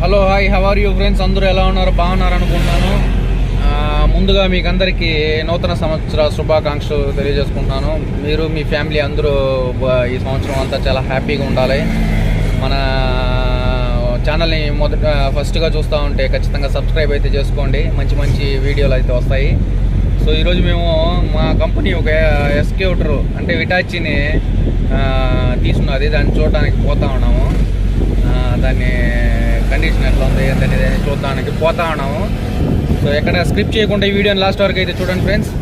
Hello hi how are you friends, అందరూ ఎలా ఉన్నారు? బాగున్నారు అనుకుంటున్నాను. ముందుగా మీకు అందరికీ నూతన సంవత్సర శుభాకాంక్షలు తెలియజేసుకుంటున్నాను. మీరు మీ ఫ్యామిలీ అందరూ ఈ సంవత్సరం అంతా చాలా హ్యాపీగా ఉండాలి. మన ఛానల్ని ఫస్ట్గా చూస్తూ ఉంటే ఖచ్చితంగా సబ్స్క్రైబ్ అయితే చేసుకోండి. మంచి మంచి వీడియోలు అయితే వస్తాయి. సో ఈరోజు మేము మా కంపెనీ ఒక ఎక్స్కేవటర్ అంటే విటాచిని తీసుకున్నది, దాన్ని చూడడానికి పోతా ఉన్నాము. దాన్ని కండిషన్ ఎట్లా ఉంది ఏంటంటే చూడడానికి పోతా ఉన్నాము. సో ఎక్కడ స్క్రిప్ట్ చేయకుండా ఈ వీడియోని లాస్ట్ వరకు అయితే చూడండి ఫ్రెండ్స్.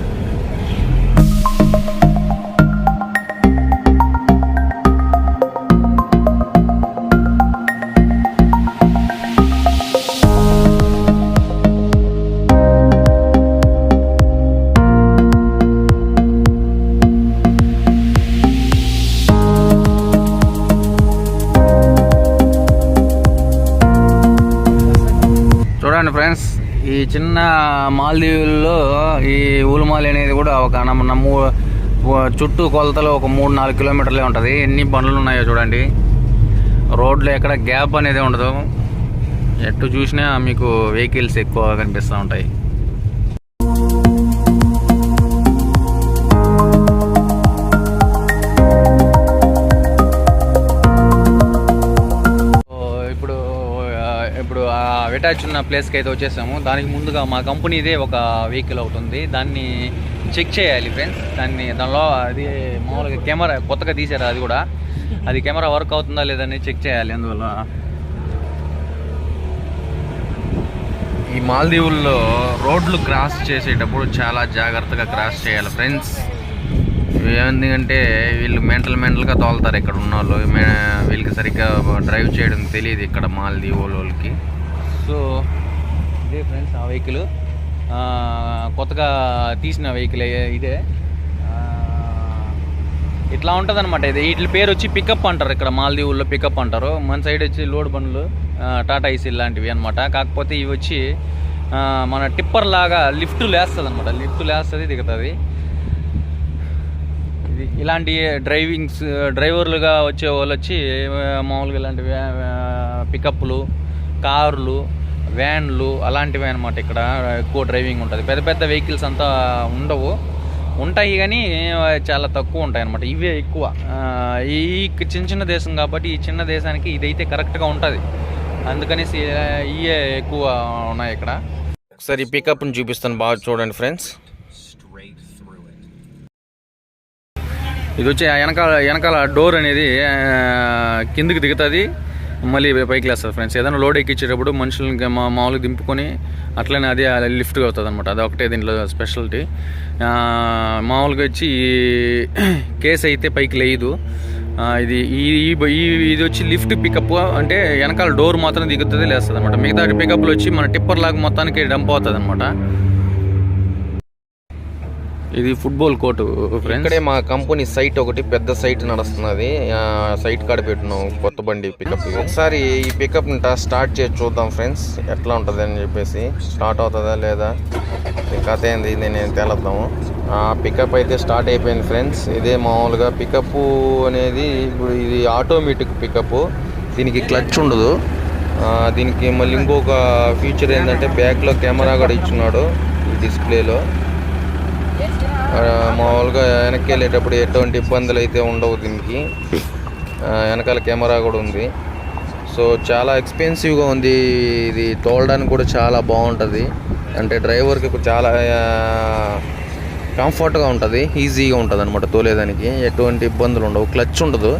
చూడండి ఫ్రెండ్స్, ఈ చిన్న మాల్దీవుల్లో ఈ ఊలుమాలి అనేది కూడా ఒక చుట్టూ కొలతలు ఒక 3-4 కిలోమీటర్లే ఉంటుంది. ఎన్ని బండ్లు ఉన్నాయో చూడండి. రోడ్లో ఎక్కడ గ్యాప్ అనేది ఉండదు. ఎటు చూసినా మీకు వెహికల్స్ ఎక్కువ కనిపిస్తూ ఉంటాయి. ఇప్పుడు ఆ విటాచ్ ఉన్న ప్లేస్కి అయితే వచ్చేసాము. దానికి ముందుగా మా కంపెనీదే ఒక వెహికల్ అవుతుంది, దాన్ని చెక్ చేయాలి ఫ్రెండ్స్. దానిలో అది మామూలుగా కెమెరా కొత్తగా తీసారు, అది కెమెరా వర్క్ అవుతుందా లేదని చెక్ చేయాలి. అందువల్ల ఈ మాల్దీవుల్లో రోడ్లు క్రాస్ చేసేటప్పుడు చాలా జాగ్రత్తగా క్రాస్ చేయాలి ఫ్రెండ్స్. ఎందుకంటే వీళ్ళు మెంటల్గా తోలుతారు ఇక్కడ ఉన్న వాళ్ళు. వీళ్ళకి సరిగ్గా డ్రైవ్ చేయడం తెలియదు ఇక్కడ మాల్దీవ్ వాళ్ళకి. సో ఇదే ఫ్రెండ్స్ ఆ వెహికల్, కొత్తగా తీసిన వెహికల్ ఇదే. ఇట్లా ఉంటుంది అనమాట. ఇది వీటి పేరు వచ్చి పికప్ అంటారు, ఇక్కడ మాల్దీవుల్లో పికప్ అంటారు. మన సైడ్ వచ్చి లోడ్ బండ్లు టాటా ఐసీ లాంటివి అనమాట. కాకపోతే ఇవి వచ్చి మన టిప్పర్ లాగా లిఫ్ట్ లేస్తుంది అనమాట. లిఫ్ట్ లేస్తుంది, దిగుతుంది. ఇలాంటి డ్రైవర్లుగా వచ్చే వాళ్ళు వచ్చి మామూలుగా ఇలాంటి పికప్లు, కార్లు, వ్యాన్లు అలాంటివి అనమాట. ఇక్కడ ఎక్కువ డ్రైవింగ్ ఉంటుంది. పెద్ద పెద్ద వెహికల్స్ అంతా ఉంటాయి కానీ చాలా తక్కువ ఉంటాయి అనమాట. ఇవే ఎక్కువ. ఈ చిన్న దేశం కాబట్టి ఈ చిన్న దేశానికి ఇదైతే కరెక్ట్గా ఉంటుంది. అందుకనేసి ఇవే ఎక్కువ ఉన్నాయి ఇక్కడ. ఒకసారి ఈ పికప్ని చూపిస్తాను, బాగా చూడండి ఫ్రెండ్స్. ఇది వచ్చి వెనకాల డోర్ అనేది కిందికి దిగుతుంది, మళ్ళీ పైకి లేస్తుంది ఫ్రెండ్స్. ఏదైనా లోడ్ ఎక్కించేటప్పుడు మనుషులకి మామూలుగా దింపుకొని అట్లనే అదే లిఫ్ట్గా అవుతుంది అనమాట. అది ఒకటే దీంట్లో స్పెషాలిటీ. మామూలుగా వచ్చి కేసు అయితే పైకి లేదు. ఇది వచ్చి లిఫ్ట్ పికప్ అంటే వెనకాల డోర్ మాత్రం దిగుతుంది, లేస్తుంది అనమాట. మిగతా పికప్లు వచ్చి మన టిప్పర్ లాగా మొత్తానికి డంప్ అవుతుంది అనమాట. ఇది ఫుట్బాల్ కోర్టు ఫ్రెండ్స్. ఇక్కడే మా కంపెనీ సైట్ ఒకటి పెద్ద సైట్ నడుస్తున్నది. సైట్ కాడ పెట్టినాం కొత్త బండి పికప్. ఒకసారి ఈ పికప్ స్టార్ట్ చేసి చూద్దాం ఫ్రెండ్స్, ఎట్లా ఉంటుంది అని చెప్పేసి. స్టార్ట్ అవుతుందా లేదా కథ ఏంది నేను తేలుద్దాము. పికప్ అయితే స్టార్ట్ అయిపోయింది ఫ్రెండ్స్. ఇదే మామూలుగా పికప్ అనేది ఇప్పుడు ఇది ఆటోమేటిక్ పికప్. దీనికి క్లచ్ ఉండదు. దీనికి మళ్ళీ ఇంకొక ఫీచర్ ఏంటంటే బ్యాక్లో కెమెరా కూడా ఇచ్చున్నాడు ఈ డిస్ప్లేలో. మామూలుగా వెనక్కి వెళ్ళేటప్పుడు ఎటువంటి ఇబ్బందులు అయితే ఉండవు. దీనికి వెనకాల కెమెరా కూడా ఉంది. సో చాలా ఎక్స్పెన్సివ్గా ఉంది. ఇది తోలడానికి కూడా చాలా బాగుంటుంది. అంటే డ్రైవర్కి చాలా కంఫర్ట్గా ఉంటుంది, ఈజీగా ఉంటుంది అనమాట తోలేదానికి. ఎటువంటి ఇబ్బందులు ఉండవు. క్లచ్ ఉండదు.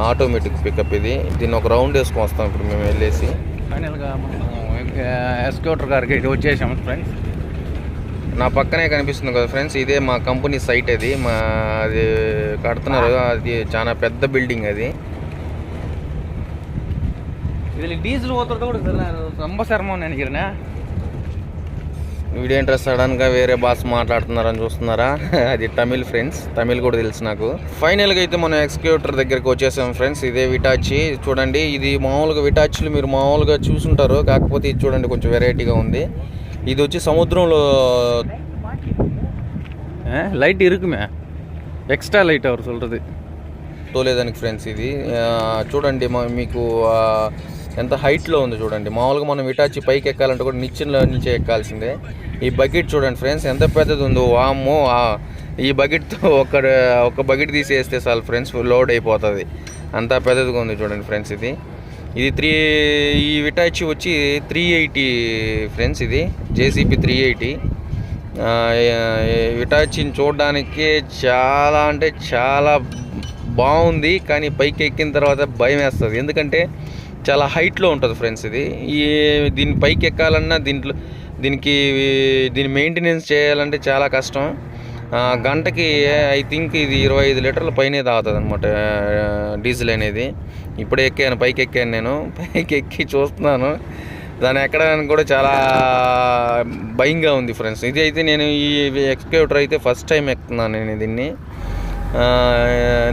ఆటోమేటిక్ పికప్ ఇది. దీన్ని ఒక రౌండ్ వేసుకొని వస్తాం ఇప్పుడు మేము వెళ్ళేసి. ఫైనల్గా ఎక్స్కేవటర్ గారికి ఇది వచ్చేసాము ఫ్రెండ్స్. నా పక్కనే కనిపిస్తుంది కదా ఫ్రెండ్స్, ఇదే మా కంపెనీ సైట్. అది అది కడుతున్నారు. అది చాలా పెద్ద బిల్డింగ్. అది ఇది డీజిల్ పోతుంటే కూడా ரொம்ப சிரமம் நினைக்கிறேன். వీడియో ఇంట్రెస్ట్ సడన్గా వేరే భాష మాట్లాడుతున్నారని చూస్తున్నారా? అది తమిళ్ ఫ్రెండ్స్, తమిళ్ కూడా తెలుసు నాకు. ఫైనల్గా అయితే మనం ఎక్స్కేవటర్ దగ్గరికి వచ్చేసాం ఫ్రెండ్స్. ఇదే విటాచి చూడండి. ఇది మామూలుగా విటాచిలు మీరు మామూలుగా చూసుంటారు, కాకపోతే ఇది చూడండి కొంచెం వెరైటీగా ఉంది. ఇది వచ్చి సముద్రంలో லைட் இருக்குமே, ఎక్స్ట్రా లైట్ அவர் சொல்கிறது తోలేదానికి ఫ్రెండ్స్. ఇది చూడండి మీకు ఎంత హైట్లో ఉంది చూడండి. మామూలుగా మనం ఇటాచి పైకి ఎక్కాలంటే కూడా నిచ్చెనలో నుంచే ఎక్కాల్సిందే. ఈ బకెట్ చూడండి ఫ్రెండ్స్ ఎంత పెద్దది ఉందో. వామ్మో, ఈ బకెట్తో ఒక బకెట్ తీసేస్తే చాలు ఫ్రెండ్స్, లోడ్ అయిపోతుంది. అంతా పెద్దదిగా ఉంది చూడండి ఫ్రెండ్స్. ఇది ఈ విటాచి వచ్చి 380 ఫ్రెండ్స్. ఇది JCB 380. విటాచిని చూడడానికి చాలా అంటే చాలా బాగుంది, కానీ పైకి ఎక్కిన తర్వాత భయం వేస్తుంది. ఎందుకంటే చాలా హైట్లో ఉంటుంది ఫ్రెండ్స్. దీని పైకి ఎక్కాలన్నా దీని మెయింటెనెన్స్ చేయాలంటే చాలా కష్టం. గంటకి ఐ థింక్ ఇది 25 లీటర్ల పైనే తాగుతుంది అనమాట డీజిల్ అనేది. ఇప్పుడే పైకి ఎక్కాను నేను. పైకి ఎక్కి చూస్తున్నాను, దాన్ని ఎక్కడానికి కూడా చాలా భయంగా ఉంది ఫ్రెండ్స్. ఇది అయితే నేను ఈ ఎక్స్కేవేటర్ అయితే ఫస్ట్ టైం ఎక్కుతున్నాను నేను దీన్ని.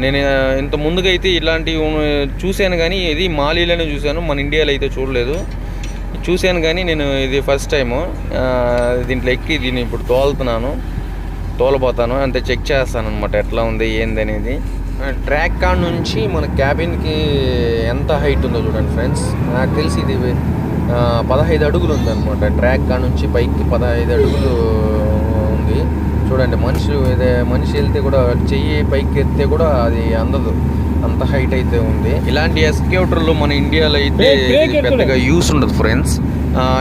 నేను ఇంత ముందుగా అయితే ఇలాంటివి చూశాను, కానీ ఇది మాలీలోనే చూశాను, మన ఇండియాలో అయితే చూడలేదు. చూశాను కానీ నేను ఇది ఫస్ట్ టైము. దీంట్లో ఎక్కి దీన్ని ఇప్పుడు తోలబోతాను, అంతే చెక్ చేస్తాను అనమాట ఎట్లా ఉంది ఏంది అనేది. ట్రాక్ కాడ నుంచి మన క్యాబిన్కి ఎంత హైట్ ఉందో చూడండి ఫ్రెండ్స్. నాకు తెలిసి ఇది 15 అడుగులు ఉందన్నమాట. ట్రాక్ కాడ నుంచి పైకి 15 అడుగులు ఉంది చూడండి. మనిషి వెళ్తే కూడా చెయ్యి పైకి ఎత్తే కూడా అది అందదు, అంత హైట్ అయితే ఉంది. ఇలాంటి ఎక్స్కేవేటర్లు మన ఇండియాలో అయితే పెద్దగా యూస్ ఉండదు ఫ్రెండ్స్.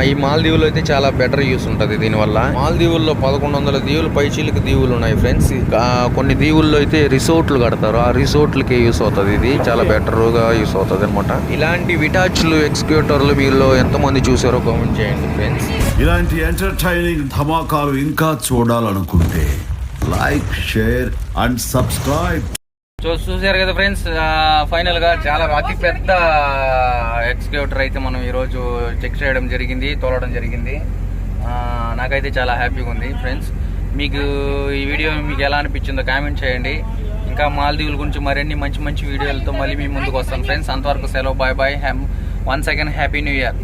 ఈ మాల్దీవుల్లో అయితే చాలా బెటర్ యూస్ ఉంటుంది దీనివల్ల. మాల్దీవుల్లో 1100 దీవులు పైచీలకు దీవులు ఉన్నాయి ఫ్రెండ్స్. కొన్ని దీవుల్లో అయితే రిసార్ట్లు కడతారు, ఆ రిసార్ట్లకి యూస్ అవుతుంది. ఇది చాలా బెటర్గా యూస్ అవుతుంది అనమాట. ఇలాంటి విటాచ్లు ఎక్స్కేవేటర్లు మీలో ఎంతమంది చూసారో కామెంట్ చేయండి ఫ్రెండ్స్. ఇలాంటి ఎంటర్టైనింగ్ ధమాకాలు ఇంకా చూడాలనుకుంటే లైక్, షేర్ అండ్ సబ్స్క్రైబ్. చూసారు కదా ఫ్రెండ్స్, ఫైనల్గా చాలా అతి పెద్ద ఎక్స్కేవేటర్ అయితే మనం ఈరోజు చెక్ చేయడం జరిగింది, తోలడం జరిగింది. నాకైతే చాలా హ్యాపీగా ఉంది ఫ్రెండ్స్. మీకు ఈ వీడియో మీకు ఎలా అనిపించిందో కామెంట్ చేయండి. ఇంకా మాల్దీవుల గురించి మరిన్ని మంచి వీడియోలతో మళ్ళీ మీ ముందుకు వస్తాను ఫ్రెండ్స్. అంతవరకు సెలవు, bye. Once again happy new year.